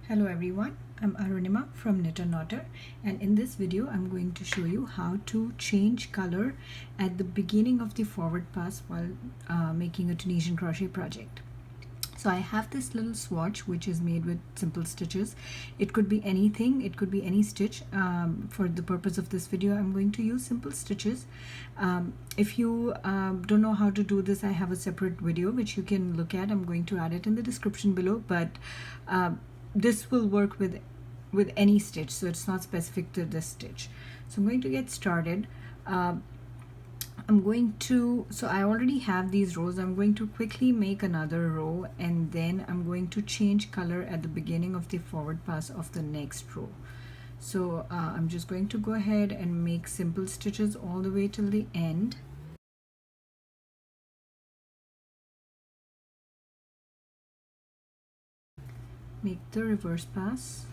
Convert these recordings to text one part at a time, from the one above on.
Hello everyone, I'm Arunima from Knit and Knotter, and in this video I'm going to show you how to change color at the beginning of the forward pass while making a Tunisian crochet project. So I have this little swatch which is made with simple stitches. It could be anything, it could be any stitch. For the purpose of this video I'm going to use simple stitches. If you don't know how to do this, I have a separate video which you can look at. I'm going to add it in the description below, but this will work with any stitch, so it's not specific to this stitch. So I'm going to get started. So I already have these rows. I'm going to quickly make another row, and then I'm going to change color at the beginning of the forward pass of the next row. So I'm just going to go ahead and make simple stitches all the way till the end. Make the reverse pass.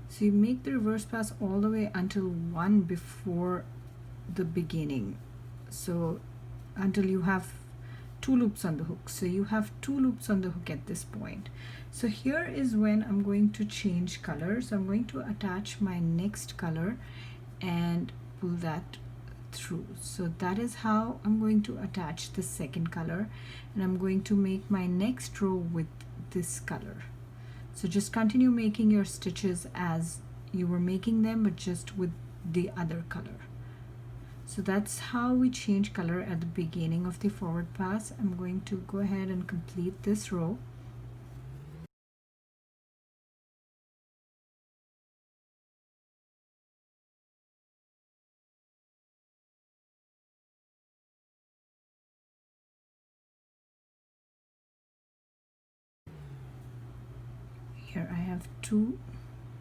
So you make the reverse pass all the way until one before the beginning. So until you have 2 loops on the hook. So you have 2 loops on the hook at this point. So here is when I'm going to change color. So I'm going to attach my next color and pull that through. So that is how I'm going to attach the second color, and I'm going to make my next row with this color. So just continue making your stitches as you were making them, but just with the other color. So that's how we change color at the beginning of the forward pass. I'm going to go ahead and complete this row. Here I have 2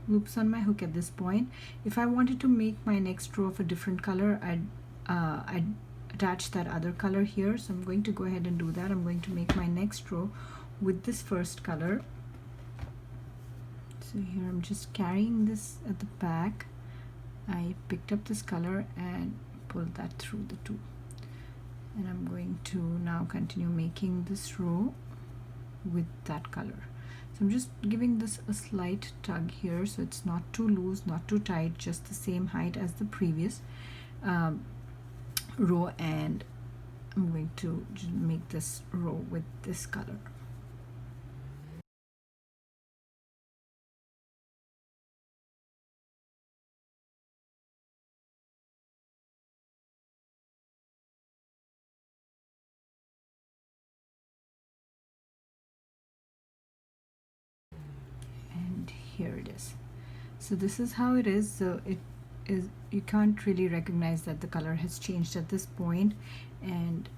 loops on my hook at this point. If I wanted to make my next row of a different color, I'd attach that other color here. So I'm going to go ahead and do that. I'm going to make my next row with this first color. So here I'm just carrying this at the back. I picked up this color and pulled that through the 2. And I'm going to now continue making this row with that color. So I'm just giving this a slight tug here, so it's not too loose, not too tight, just the same height as the previous row, and I'm going to just make this row with this color. Here it is. So this is how it is. So it is, you can't really recognize that the color has changed at this point, and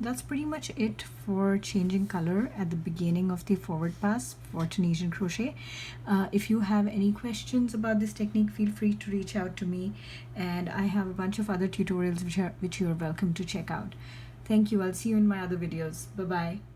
that's pretty much it for changing color at the beginning of the forward pass for Tunisian crochet. If you have any questions about this technique, feel free to reach out to me, and I have a bunch of other tutorials which you are welcome to check out. Thank you. I'll see you in my other videos. Bye bye.